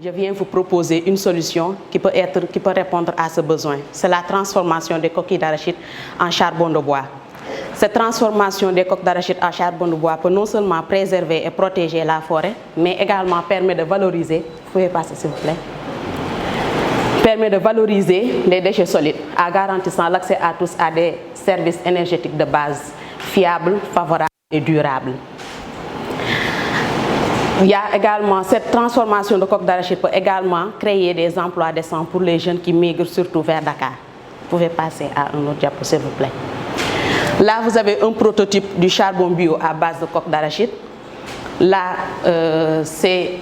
Je viens vous proposer une solution qui peut répondre à ce besoin. C'est la transformation des coquilles d'arachide en charbon de bois. Cette transformation des coques d'arachide en charbon de bois peut non seulement préserver et protéger la forêt, mais également permet de valoriser, vous pouvez passer s'il vous plaît, permet de valoriser les déchets solides en garantissant l'accès à tous à des services énergétiques de base fiables, favorables et durables. Il y a également cette transformation de coque d'arachide peut également créer des emplois décents pour les jeunes qui migrent surtout vers Dakar. Vous pouvez passer à un autre diapo s'il vous plaît. Là, vous avez un prototype du charbon bio à base de coque d'arachide. Là, c'est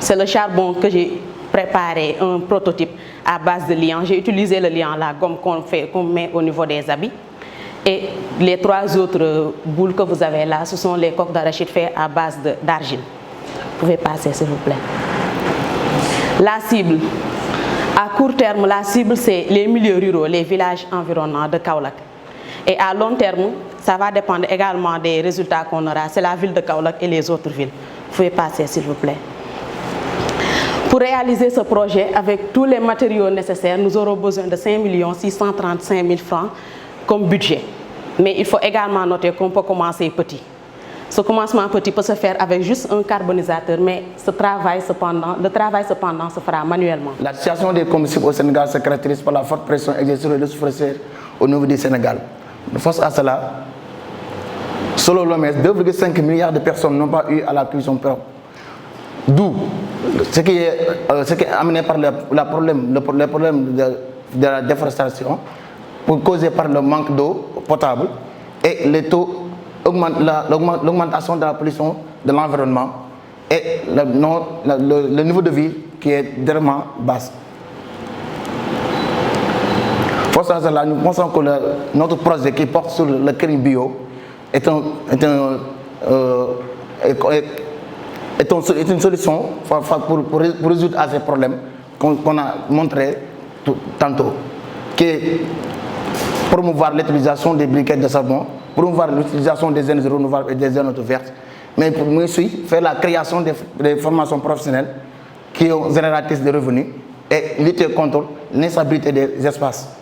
le charbon que j'ai préparé, un prototype à base de liant. J'ai utilisé le liant, la gomme qu'on met au niveau des habits. Et les trois autres boules que vous avez là, ce sont les coques d'arachide faites à base d'argile. Vous pouvez passer s'il vous plaît. La cible. À court terme, la cible c'est les milieux ruraux, les villages environnants de Kaolack. Et à long terme, ça va dépendre également des résultats qu'on aura. C'est la ville de Kaolack et les autres villes. Vous pouvez passer s'il vous plaît. Pour réaliser ce projet, avec tous les matériaux nécessaires, nous aurons besoin de 5 635 000 francs comme budget. Mais il faut également noter qu'on peut commencer petit. Ce commencement petit peut se faire avec juste un carbonisateur, mais le travail cependant se fera manuellement. La situation des combustibles au Sénégal se caractérise par la forte pression exercée sur les ressources forestières au niveau du Sénégal. Face à cela, selon l'OMS, 2,5 milliards de personnes n'ont pas eu à la cuisson propre. D'où ce qui est amené par le problème de la déforestation, causé par le manque d'eau potable et l'augmentation de la pollution de l'environnement et le niveau de vie qui est vraiment bas. Pour cela, nous pensons que notre projet qui porte sur le crédit bio est une solution pour résoudre à ces problèmes qu'on a montré tantôt, qui est promouvoir l'utilisation des briquettes de savon, promouvoir l'utilisation des énergies renouvelables et des énergies vertes, mais aussi faire la création des formations professionnelles qui sont génératrices de revenus et lutter contre l'instabilité des espaces.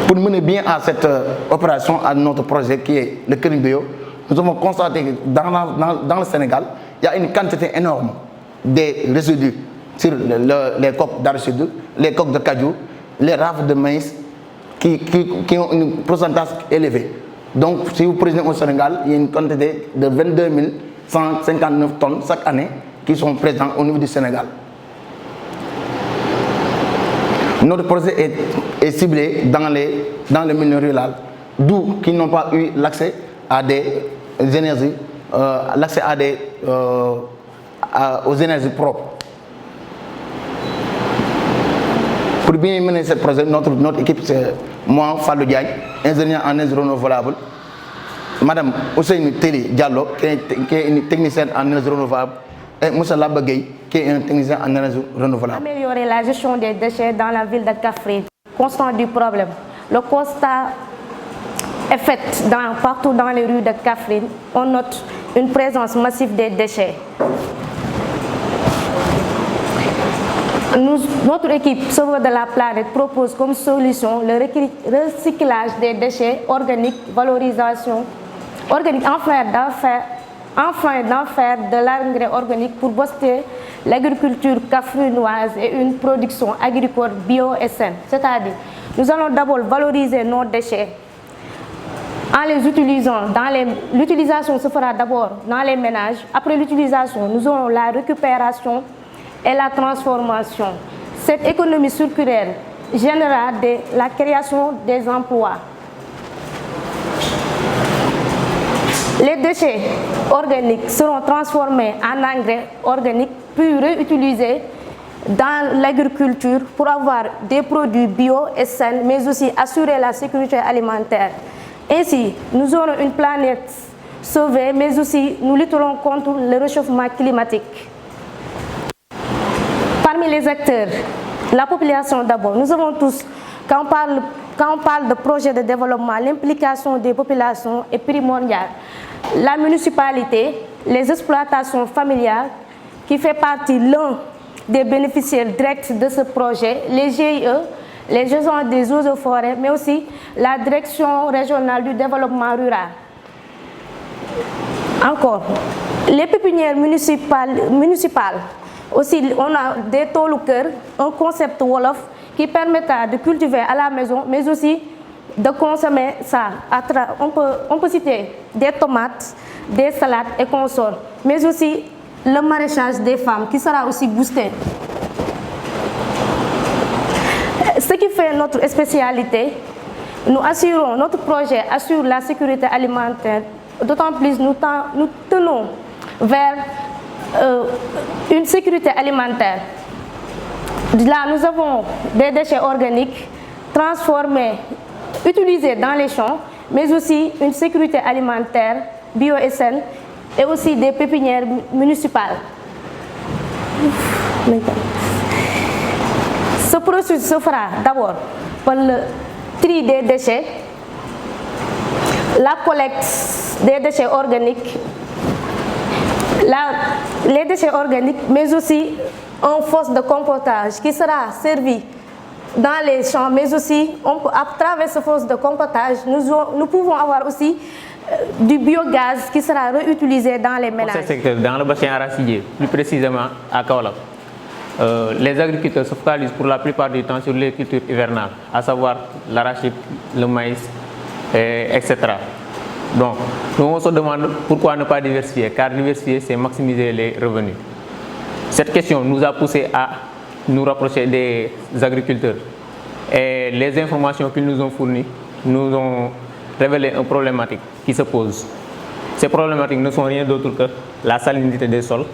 Pour mener bien à cette opération, à notre projet qui est le crédit bio, nous avons constaté que dans le Sénégal, il y a une quantité énorme de résidus sur les coques d'arachide, les coques de cajou, les rafles de maïs qui ont un pourcentage élevé. Donc, si vous prenez au Sénégal, il y a une quantité de 22 159 tonnes chaque année qui sont présentes au niveau du Sénégal. Notre projet est ciblé dans le milieu rural, d'où qui n'ont pas eu l'accès à des énergies, aux énergies propres. Pour bien mener ce projet, notre équipe, c'est moi, Fallou Diagne, ingénieur en énergie renouvelable, Madame Ousseynou Téli Diallo, qui est une technicienne en énergie renouvelable, et Moussa Labagay, qui est un technicien en énergie renouvelable. Améliorer la gestion des déchets dans la ville de Kaffrine, constant du problème. Le constat est fait partout dans les rues de Kaffrine. On note une présence massive des déchets. Notre équipe Sauveur de la planète propose comme solution le recyclage des déchets organiques, valorisation organique, enfin d'en faire de l'engrais organique pour booster l'agriculture kaffrinoise et une production agricole bio et saine. C'est-à-dire, nous allons d'abord valoriser nos déchets en les utilisant. L'utilisation se fera d'abord dans les ménages. Après l'utilisation, nous aurons la récupération et la transformation. Cette économie circulaire générera la création des emplois. Les déchets organiques seront transformés en engrais organiques puis réutilisés dans l'agriculture pour avoir des produits bio et sains, mais aussi assurer la sécurité alimentaire. Ainsi, nous aurons une planète sauvée, mais aussi nous lutterons contre le réchauffement climatique. Parmi les acteurs, la population d'abord. Nous avons tous, quand on parle de projet de développement, l'implication des populations est primordiale. La municipalité, les exploitations familiales, qui fait partie l'un des bénéficiaires directs de ce projet, les GIE, les gestions des eaux et forêts, mais aussi la Direction régionale du développement rural. Encore, les pépinières municipales, aussi on a des tôles cœur, un concept Wolof qui permettra de cultiver à la maison, mais aussi de consommer ça. On peut citer des tomates, des salades et consorts, mais aussi le maraîchage des femmes qui sera aussi boosté. Ce qui fait notre spécialité, notre projet assure la sécurité alimentaire, d'autant plus nous tenons vers une sécurité alimentaire. Là, nous avons des déchets organiques transformés, utilisés dans les champs, mais aussi une sécurité alimentaire bio et saine, et aussi des pépinières municipales. Ce processus se fera d'abord par le tri des déchets, la collecte des déchets organiques, les déchets organiques, mais aussi un fosse de compostage qui sera servi dans les champs, mais aussi à travers ce fosse de compostage, nous pouvons avoir aussi du biogaz qui sera réutilisé dans les ménages. Dans le bassin arachidier, plus précisément à Kaolack, les agriculteurs se focalisent pour la plupart du temps sur les cultures hivernales, à savoir l'arachide, le maïs, etc. Donc, nous on se demande pourquoi ne pas diversifier, car diversifier, c'est maximiser les revenus. Cette question nous a poussé à nous rapprocher des agriculteurs. Et les informations qu'ils nous ont fournies nous ont révélé une problématique qui se pose. Ces problématiques ne sont rien d'autre que la salinité des sols,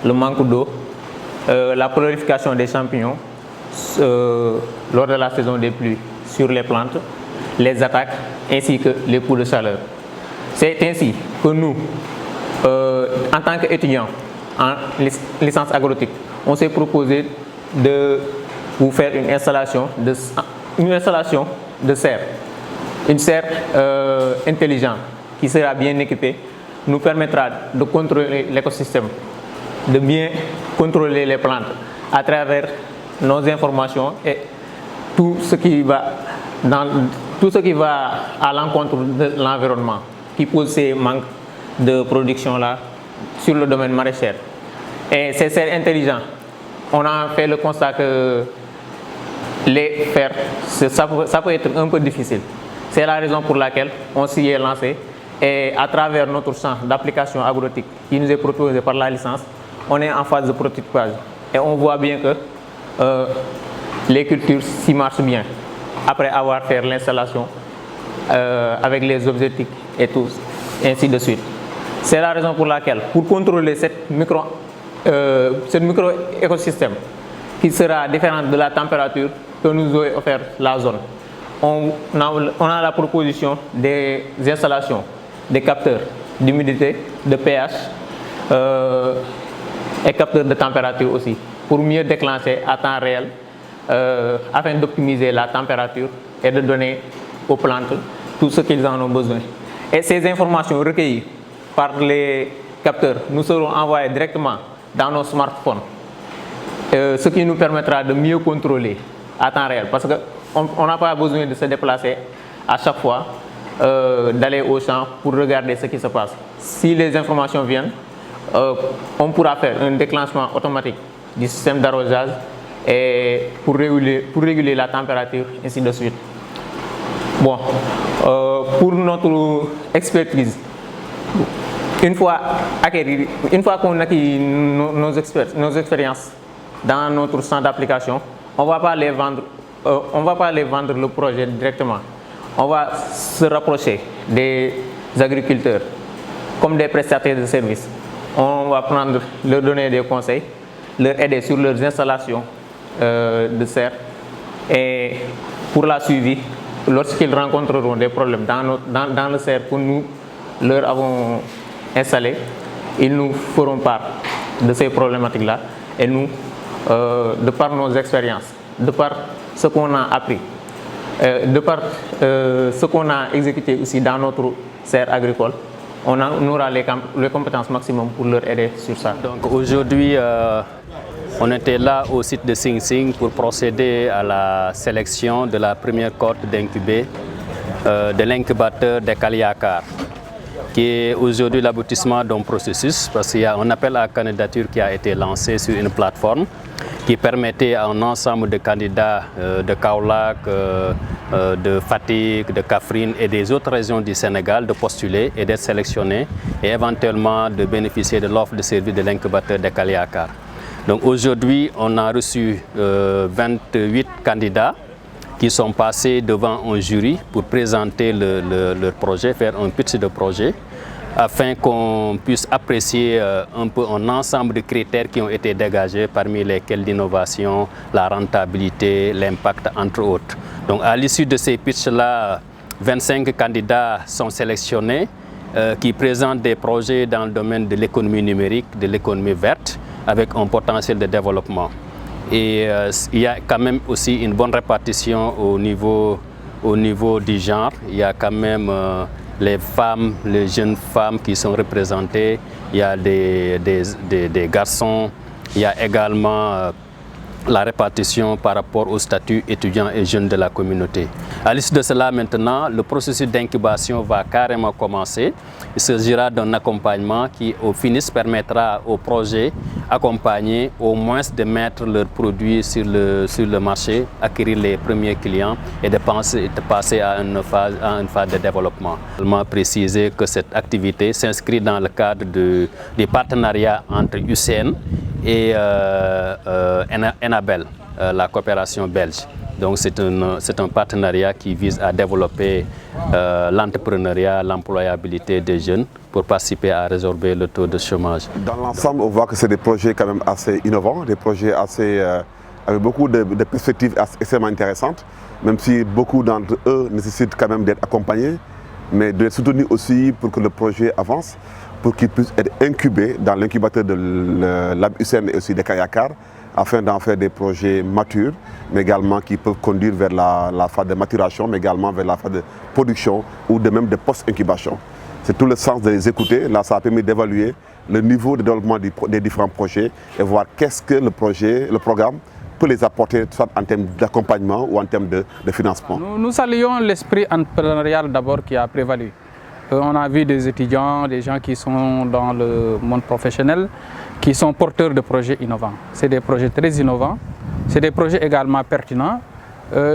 le manque d'eau, la prolifération des champignons lors de la saison des pluies sur les plantes, les attaques ainsi que les coups de chaleur. C'est ainsi que nous, en tant qu'étudiants en licence agronomique, on s'est proposé de vous faire une installation de serre. Une serre intelligente qui sera bien équipée nous permettra de contrôler l'écosystème, de bien contrôler les plantes à travers nos informations et tout ce qui va à l'encontre de l'environnement qui pose ces manques de production-là sur le domaine maraîcher. Et ces serres intelligentes, on a fait le constat que les faire, ça peut être un peu difficile. C'est la raison pour laquelle on s'y est lancé et à travers notre champ d'application agronomique qui nous est proposé par la licence, on est en phase de prototypage et on voit bien que les cultures s'y marchent bien après avoir fait l'installation avec les objectifs et tout, ainsi de suite. C'est la raison pour laquelle, pour contrôler cette micro-écosystème qui sera différente de la température que nous a offert la zone, on a la proposition des installations, des capteurs d'humidité, de pH et capteurs de température aussi, pour mieux déclencher à temps réel afin d'optimiser la température et de donner aux plantes tout ce qu'ils en ont besoin. Et ces informations recueillies par les capteurs nous seront envoyées directement dans nos smartphones, ce qui nous permettra de mieux contrôler à temps réel, parce qu'on n'a pas besoin de se déplacer à chaque fois, d'aller au champ pour regarder ce qui se passe. Si les informations viennent, on pourra faire un déclenchement automatique du système d'arrosage et pour réguler la température, ainsi de suite. Bon, pour notre expertise, une fois qu'on acquis nos expériences dans notre centre d'application, on ne va pas les vendre le projet directement. On va se rapprocher des agriculteurs comme des prestataires de services. On va leur donner des conseils, leur aider sur leurs installations de serre et pour la suivi, lorsqu'ils rencontreront des problèmes dans le serre que nous leur avons installé, ils nous feront part de ces problématiques-là et nous, de par nos expériences, de par ce qu'on a appris, de par ce qu'on a exécuté aussi dans notre serre agricole, on aura les compétences maximum pour leur aider sur ça. Donc aujourd'hui, on était là au site de Sing Sing pour procéder à la sélection de la première cohorte d'incubés de l'incubateur de Kaliakar, qui est aujourd'hui l'aboutissement d'un processus, parce qu'il y a un appel à candidature qui a été lancé sur une plateforme qui permettait à un ensemble de candidats de Kaolack, de Fatick, de Kaffrine et des autres régions du Sénégal de postuler et d'être sélectionnés et éventuellement de bénéficier de l'offre de service de l'incubateur de Kaliakar. Donc aujourd'hui, on a reçu 28 candidats qui sont passés devant un jury pour présenter leur projet, faire un pitch de projet, afin qu'on puisse apprécier un peu un ensemble de critères qui ont été dégagés, parmi lesquels l'innovation, la rentabilité, l'impact, entre autres. Donc à l'issue de ces pitchs-là, 25 candidats sont sélectionnés qui présentent des projets dans le domaine de l'économie numérique, de l'économie verte, avec un potentiel de développement. Et il y a quand même aussi une bonne répartition au niveau du genre. Il y a quand même les femmes, les jeunes femmes qui sont représentées. Il y a des garçons. Il y a également la répartition par rapport au statut étudiants et jeunes de la communauté. À l'issue de cela, maintenant, le processus d'incubation va carrément commencer. Il s'agira d'un accompagnement qui, au finish, permettra aux projets accompagnés au moins de mettre leurs produits sur le marché, acquérir les premiers clients et de passer à une phase de développement. Je vais préciser que cette activité s'inscrit dans le cadre des partenariats entre UCN et Enabel, la coopération belge. Donc c'est un partenariat qui vise à développer l'entrepreneuriat, l'employabilité des jeunes pour participer à résorber le taux de chômage. Dans l'ensemble, on voit que c'est des projets quand même assez innovants, des projets avec beaucoup de perspectives extrêmement intéressantes, même si beaucoup d'entre eux nécessitent quand même d'être accompagnés, mais d'être soutenus aussi pour que le projet avance, pour qu'ils puissent être incubés dans l'incubateur de l'UCN et aussi de Kaliakar, afin d'en faire des projets matures, mais également qui peuvent conduire vers la phase de maturation, mais également vers la phase de production ou de même de post-incubation. C'est tout le sens de les écouter. Là, ça a permis d'évaluer le niveau de développement des différents projets et voir qu'est-ce que le programme peut les apporter, soit en termes d'accompagnement ou en termes de financement. Nous saluons l'esprit entrepreneurial d'abord qui a prévalu. On a vu des étudiants, des gens qui sont dans le monde professionnel, qui sont porteurs de projets innovants. C'est des projets très innovants, c'est des projets également pertinents.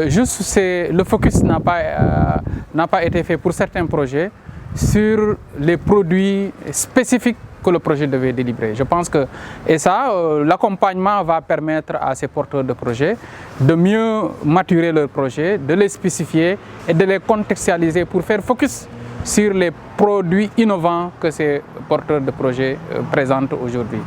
Juste, le focus n'a pas été fait pour certains projets sur les produits spécifiques que le projet devait délivrer. Je pense que, l'accompagnement va permettre à ces porteurs de projets de mieux maturer leurs projets, de les spécifier et de les contextualiser pour faire focus sur les produits innovants que ces porteurs de projets présentent aujourd'hui.